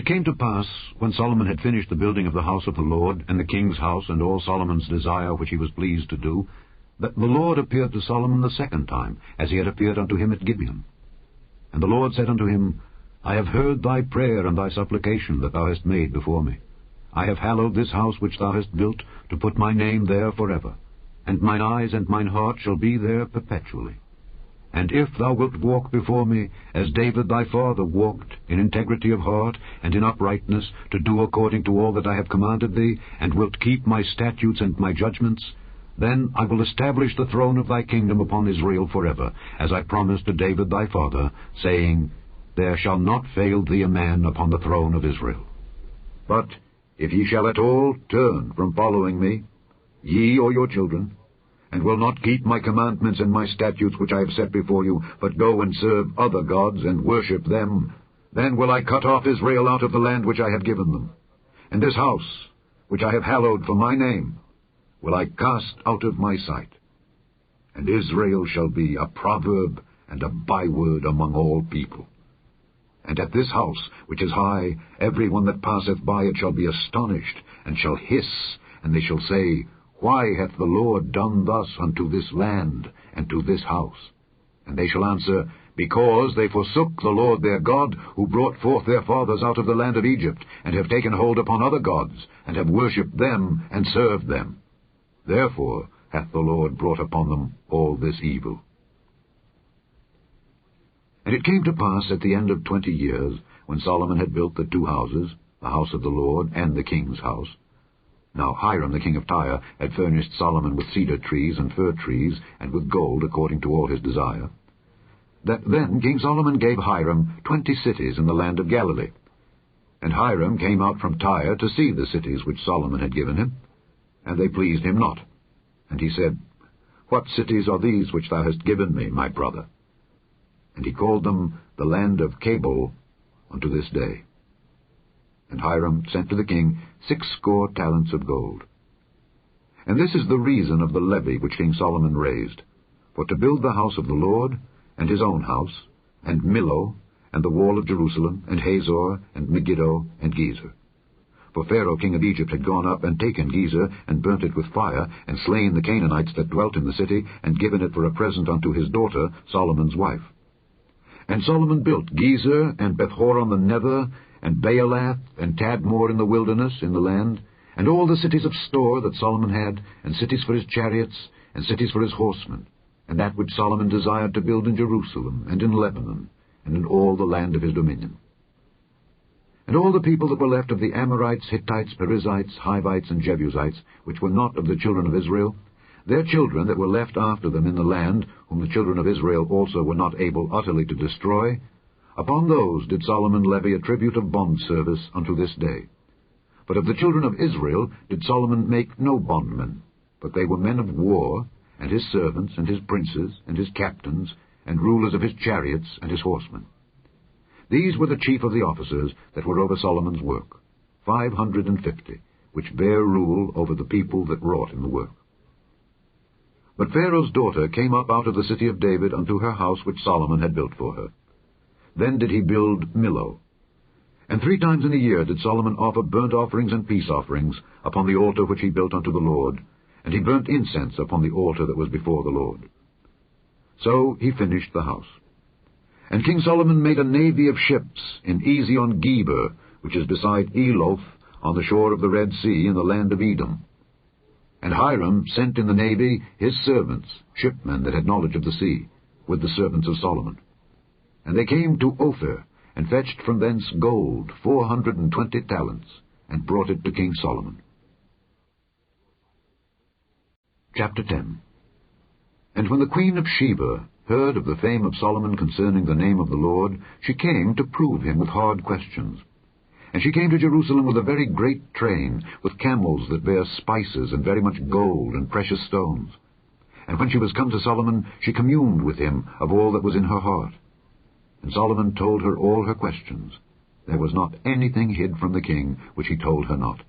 it came to pass, when Solomon had finished the building of the house of the Lord, and the king's house, and all Solomon's desire which he was pleased to do, that the Lord appeared to Solomon the second time, as he had appeared unto him at Gibeon. And the Lord said unto him, I have heard thy prayer and thy supplication that thou hast made before me. I have hallowed this house which thou hast built, to put my name there forever, and mine eyes and mine heart shall be there perpetually. And if thou wilt walk before me, as David thy father walked, in integrity of heart and in uprightness, to do according to all that I have commanded thee, and wilt keep my statutes and my judgments, then I will establish the throne of thy kingdom upon Israel forever, as I promised to David thy father, saying, There shall not fail thee a man upon the throne of Israel. But if ye shall at all turn from following me, ye or your children, and will not keep my commandments and my statutes which I have set before you, but go and serve other gods and worship them, then will I cut off Israel out of the land which I have given them. And this house, which I have hallowed for my name, will I cast out of my sight. And Israel shall be a proverb and a byword among all people. And at this house, which is high, every one that passeth by it shall be astonished, and shall hiss, and they shall say, Why hath the Lord done thus unto this land, and to this house? And they shall answer, Because they forsook the Lord their God, who brought forth their fathers out of the land of Egypt, and have taken hold upon other gods, and have worshipped them, and served them. Therefore hath the Lord brought upon them all this evil. And it came to pass at the end of 20 years, when Solomon had built the 2 houses, the house of the Lord and the king's house. Now Hiram the king of Tyre had furnished Solomon with cedar trees and fir trees, and with gold according to all his desire. That then King Solomon gave Hiram 20 cities in the land of Galilee. And Hiram came out from Tyre to see the cities which Solomon had given him, and they pleased him not. And he said, What cities are these which thou hast given me, my brother? And he called them the land of Cabul unto this day. And Hiram sent to the king 60 talents of gold. And this is the reason of the levy which King Solomon raised, for to build the house of the Lord, and his own house, and Millo, and the wall of Jerusalem, and Hazor, and Megiddo, and Gezer. For Pharaoh king of Egypt had gone up and taken Gezer, and burnt it with fire, and slain the Canaanites that dwelt in the city, and given it for a present unto his daughter, Solomon's wife. And Solomon built Gezer, and Bethhoron the Nether, and Baalath, and Tadmor in the wilderness, in the land, and all the cities of store that Solomon had, and cities for his chariots, and cities for his horsemen, and that which Solomon desired to build in Jerusalem, and in Lebanon, and in all the land of his dominion. And all the people that were left of the Amorites, Hittites, Perizzites, Hivites, and Jebusites, which were not of the children of Israel, their children that were left after them in the land, whom the children of Israel also were not able utterly to destroy, upon those did Solomon levy a tribute of bondservice unto this day. But of the children of Israel did Solomon make no bondmen, but they were men of war, and his servants, and his princes, and his captains, and rulers of his chariots, and his horsemen. These were the chief of the officers that were over Solomon's work, 550, which bare rule over the people that wrought in the work. But Pharaoh's daughter came up out of the city of David unto her house which Solomon had built for her. Then did he build Millo. And 3 times in a year did Solomon offer burnt offerings and peace offerings upon the altar which he built unto the Lord, and he burnt incense upon the altar that was before the Lord. So he finished the house. And King Solomon made a navy of ships in Ezion Geber, which is beside Eloth, on the shore of the Red Sea, in the land of Edom. And Hiram sent in the navy his servants, shipmen that had knowledge of the sea, with the servants of Solomon. And they came to Ophir, and fetched from thence gold 420 talents, and brought it to King Solomon. Chapter 10. And when the queen of Sheba heard of the fame of Solomon concerning the name of the Lord, she came to prove him with hard questions. And she came to Jerusalem with a very great train, with camels that bare spices, and very much gold and precious stones. And when she was come to Solomon, she communed with him of all that was in her heart. And Solomon told her all her questions. There was not anything hid from the king which he told her not.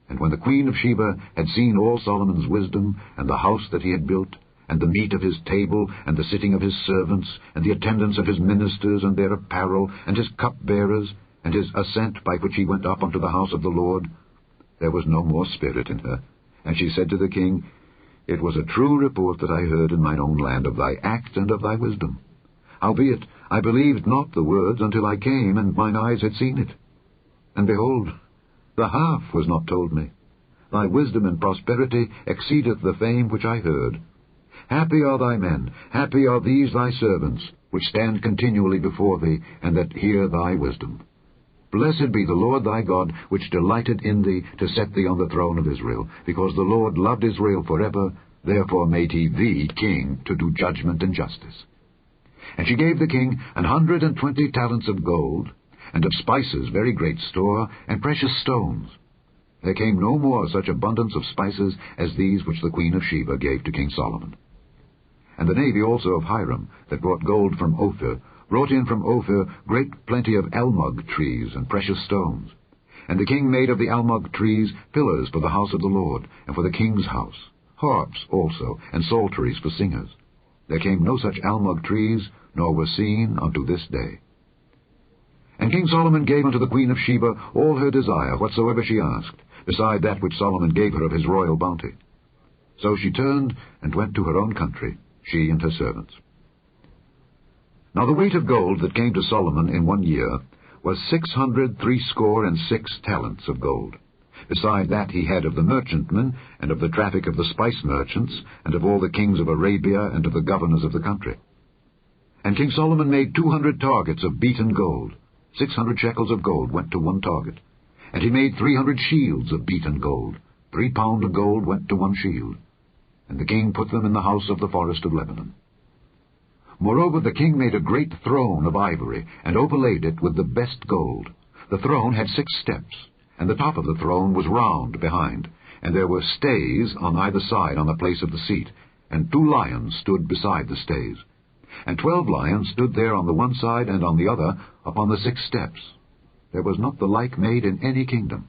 And when the queen of Sheba had seen all Solomon's wisdom, and the house that he had built, and the meat of his table, and the sitting of his servants, and the attendance of his ministers, and their apparel, and his cupbearers, and his ascent by which he went up unto the house of the Lord, there was no more spirit in her. And she said to the king, It was a true report that I heard in mine own land of thy act and of thy wisdom. Howbeit, I believed not the words until I came, and mine eyes had seen it. And behold, the half was not told me. Thy wisdom and prosperity exceedeth the fame which I heard. Happy are thy men, happy are these thy servants, which stand continually before thee, and that hear thy wisdom. Blessed be the Lord thy God, which delighted in thee to set thee on the throne of Israel, because the Lord loved Israel forever, therefore made he thee king to do judgment and justice. And she gave the king 120 talents of gold, and of spices very great store, and precious stones. There came no more such abundance of spices as these which the queen of Sheba gave to King Solomon. And the navy also of Hiram, that brought gold from Ophir, brought in from Ophir great plenty of almug trees and precious stones. And the king made of the almug trees pillars for the house of the Lord, and for the king's house, harps also, and psalteries for singers. There came no such almug trees, nor were seen unto this day. And King Solomon gave unto the queen of Sheba all her desire, whatsoever she asked, beside that which Solomon gave her of his royal bounty. So she turned and went to her own country, she and her servants. Now the weight of gold that came to Solomon in 1 year was 666 talents of gold. Beside that he had of the merchantmen, and of the traffic of the spice merchants, and of all the kings of Arabia, and of the governors of the country. And King Solomon made 200 targets of beaten gold. 600 shekels of gold went to one target. And he made 300 shields of beaten gold. 3 pound of gold went to one shield. And the king put them in the house of the forest of Lebanon. Moreover, the king made a great throne of ivory, and overlaid it with the best gold. The throne had 6 steps, and the top of the throne was round behind, and there were stays on either side on the place of the seat, and 2 lions stood beside the stays. And 12 lions stood there on the one side and on the other upon the 6 steps. There was not the like made in any kingdom.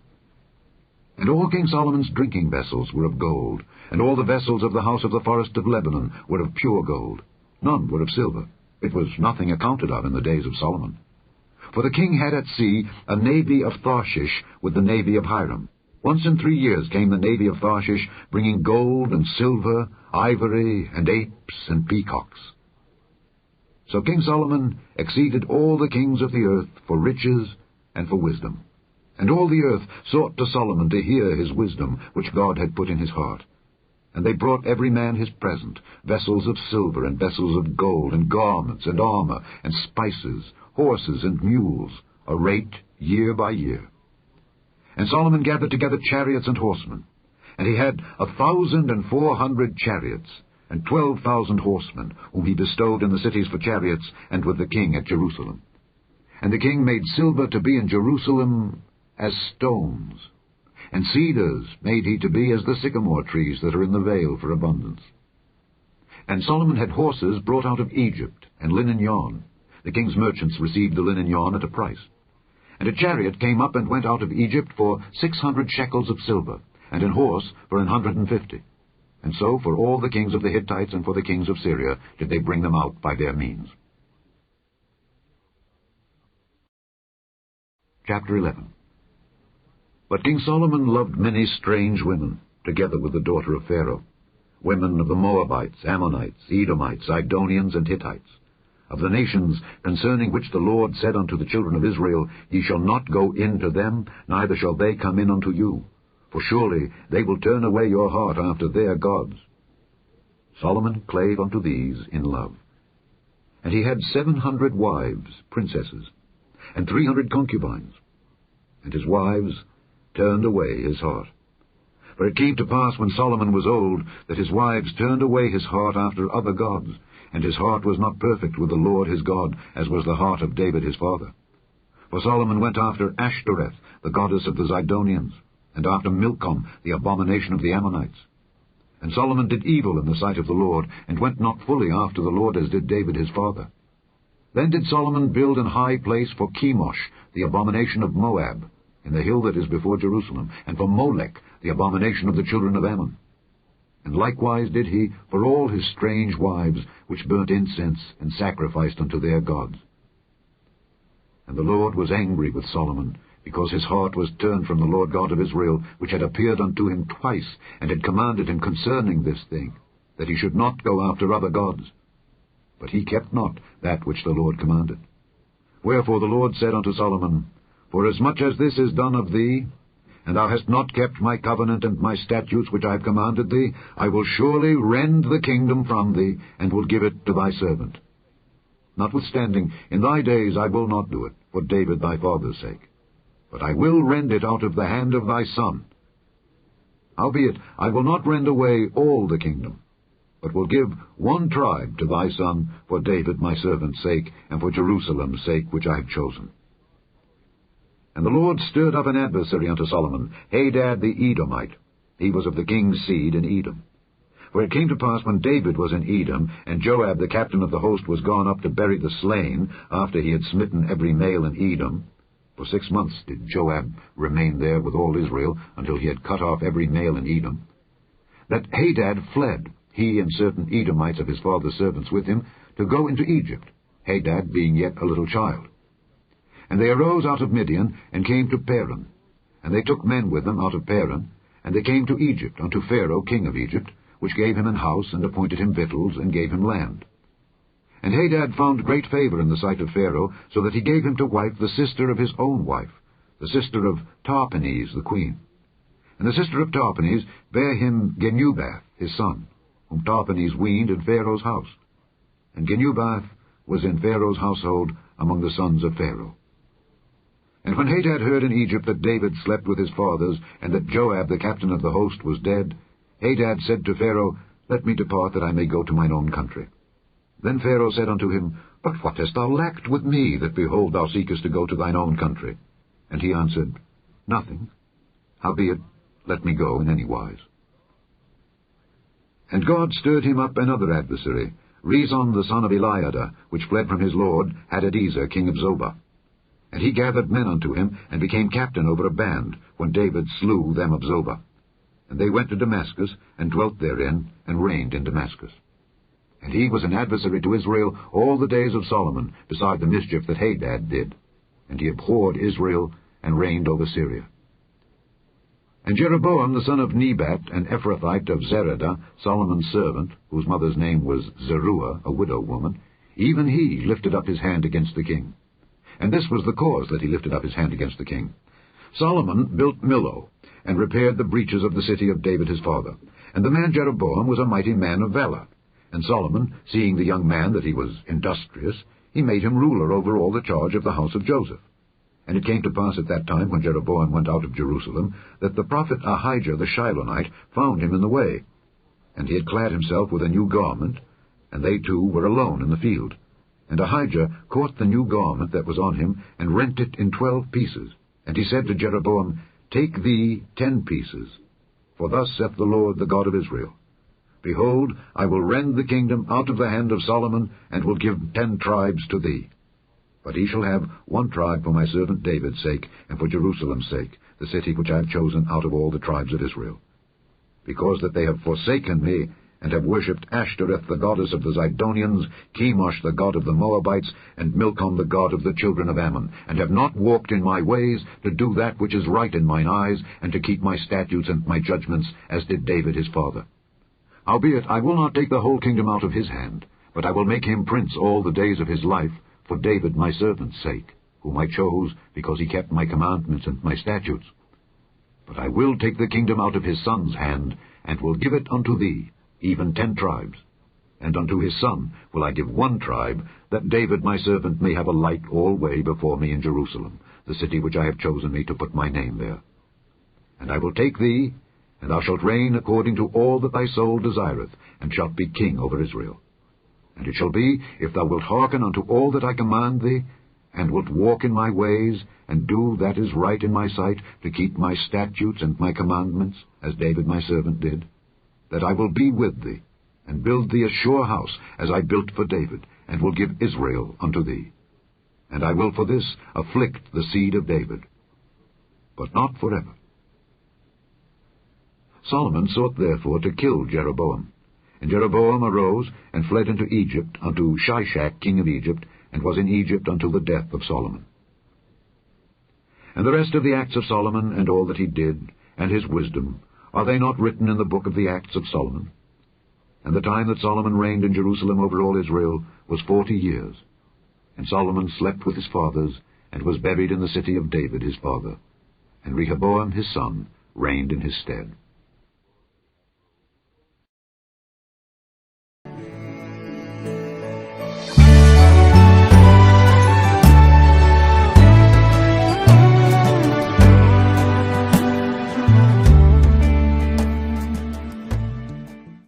And all King Solomon's drinking vessels were of gold, and all the vessels of the house of the forest of Lebanon were of pure gold. None were of silver. It was nothing accounted of in the days of Solomon. For the king had at sea a navy of Tarshish with the navy of Hiram. Once in 3 years came the navy of Tarshish, bringing gold and silver, ivory, and apes and peacocks. So King Solomon exceeded all the kings of the earth for riches and for wisdom. And all the earth sought to Solomon to hear his wisdom, which God had put in his heart. And they brought every man his present, vessels of silver and vessels of gold, and garments and armor, and spices, horses and mules, a rate year by year. And Solomon gathered together chariots and horsemen. And he had 1,400 chariots, and 12,000 horsemen, whom he bestowed in the cities for chariots, and with the king at Jerusalem. And the king made silver to be in Jerusalem as stones, and cedars made he to be as the sycamore trees that are in the vale for abundance. And Solomon had horses brought out of Egypt, and linen yarn. The king's merchants received the linen yarn at a price. And a chariot came up and went out of Egypt for 600 shekels of silver, and an horse for 150. And so for all the kings of the Hittites and for the kings of Syria did they bring them out by their means. Chapter 11. But King Solomon loved many strange women, together with the daughter of Pharaoh, women of the Moabites, Ammonites, Edomites, Zidonians, and Hittites, of the nations concerning which the Lord said unto the children of Israel, Ye shall not go in to them, neither shall they come in unto you, for surely they will turn away your heart after their gods. Solomon clave unto these in love. And he had 700 wives, princesses, and 300 concubines, and his wives turned away his heart. For it came to pass when Solomon was old, that his wives turned away his heart after other gods, and his heart was not perfect with the Lord his God, as was the heart of David his father. For Solomon went after Ashtoreth, the goddess of the Zidonians, and after Milcom, the abomination of the Ammonites. And Solomon did evil in the sight of the Lord, and went not fully after the Lord as did David his father. Then did Solomon build an high place for Chemosh, the abomination of Moab, in the hill that is before Jerusalem, and for Molech, the abomination of the children of Ammon. And likewise did he for all his strange wives, which burnt incense and sacrificed unto their gods. And the Lord was angry with Solomon, because his heart was turned from the Lord God of Israel, which had appeared unto him twice, and had commanded him concerning this thing, that he should not go after other gods. But he kept not that which the Lord commanded. Wherefore the Lord said unto Solomon, Forasmuch as this is done of thee, and thou hast not kept my covenant and my statutes which I have commanded thee, I will surely rend the kingdom from thee, and will give it to thy servant. Notwithstanding, in thy days I will not do it, for David thy father's sake. But I will rend it out of the hand of thy son. Howbeit, I will not rend away all the kingdom, but will give one tribe to thy son for David my servant's sake, and for Jerusalem's sake which I have chosen. And the Lord stirred up an adversary unto Solomon, Hadad the Edomite. He was of the king's seed in Edom. For it came to pass, when David was in Edom, and Joab the captain of the host was gone up to bury the slain, after he had smitten every male in Edom, for 6 months did Joab remain there with all Israel, until he had cut off every male in Edom, that Hadad fled, he and certain Edomites of his father's servants with him, to go into Egypt, Hadad being yet a little child. And they arose out of Midian, and came to Paran. And they took men with them out of Paran, and they came to Egypt, unto Pharaoh king of Egypt, which gave him an house, and appointed him victuals, and gave him land. And Hadad found great favor in the sight of Pharaoh, so that he gave him to wife the sister of his own wife, the sister of Tarpenes the queen. And the sister of Tarpenes bare him Genubath his son, whom Tarpenes weaned in Pharaoh's house. And Genubath was in Pharaoh's household among the sons of Pharaoh. And when Hadad heard in Egypt that David slept with his fathers, and that Joab the captain of the host was dead, Hadad said to Pharaoh, Let me depart, that I may go to mine own country. Then Pharaoh said unto him, But what hast thou lacked with me, that, behold, thou seekest to go to thine own country? And he answered, Nothing. Howbeit, let me go in any wise. And God stirred him up another adversary, Rezon the son of Eliada, which fled from his lord, Hadadezer king of Zobah. And he gathered men unto him, and became captain over a band, when David slew them of Zobah. And they went to Damascus, and dwelt therein, and reigned in Damascus. And he was an adversary to Israel all the days of Solomon, beside the mischief that Hadad did. And he abhorred Israel, and reigned over Syria. And Jeroboam the son of Nebat, an Ephrathite of Zeradah, Solomon's servant, whose mother's name was Zeruiah, a widow woman, even he lifted up his hand against the king. And this was the cause that he lifted up his hand against the king. Solomon built Millo, and repaired the breaches of the city of David his father. And the man Jeroboam was a mighty man of valor. And Solomon, seeing the young man that he was industrious, he made him ruler over all the charge of the house of Joseph. And it came to pass at that time, when Jeroboam went out of Jerusalem, that the prophet Ahijah the Shilonite found him in the way. And he had clad himself with a new garment, and they two were alone in the field. And Ahijah caught the new garment that was on him, and rent it in 12 pieces. And he said to Jeroboam, Take thee 10 pieces, for thus saith the Lord, the God of Israel, Behold, I will rend the kingdom out of the hand of Solomon, and will give 10 tribes to thee. But he shall have 1 tribe for my servant David's sake, and for Jerusalem's sake, the city which I have chosen out of all the tribes of Israel. Because that they have forsaken me, and have worshipped Ashtoreth the goddess of the Zidonians, Chemosh the god of the Moabites, and Milcom the god of the children of Ammon, and have not walked in my ways, to do that which is right in mine eyes, and to keep my statutes and my judgments, as did David his father. Howbeit I will not take the whole kingdom out of his hand, but I will make him prince all the days of his life, for David my servant's sake, whom I chose, because he kept my commandments and my statutes. But I will take the kingdom out of his son's hand, and will give it unto thee, even 10 tribes. And unto his son will I give 1 tribe, that David my servant may have a light alway before me in Jerusalem, the city which I have chosen me to put my name there. And I will take thee, and thou shalt reign according to all that thy soul desireth, and shalt be king over Israel. And it shall be, if thou wilt hearken unto all that I command thee, and wilt walk in my ways, and do that is right in my sight, to keep my statutes and my commandments, as David my servant did, that I will be with thee, and build thee a sure house, as I built for David, and will give Israel unto thee. And I will for this afflict the seed of David, but not forever. Solomon sought therefore to kill Jeroboam. And Jeroboam arose, and fled into Egypt, unto Shishak king of Egypt, and was in Egypt until the death of Solomon. And the rest of the acts of Solomon, and all that he did, and his wisdom, are they not written in the book of the acts of Solomon? And the time that Solomon reigned in Jerusalem over all Israel was 40 years. And Solomon slept with his fathers, and was buried in the city of David his father. And Rehoboam his son reigned in his stead.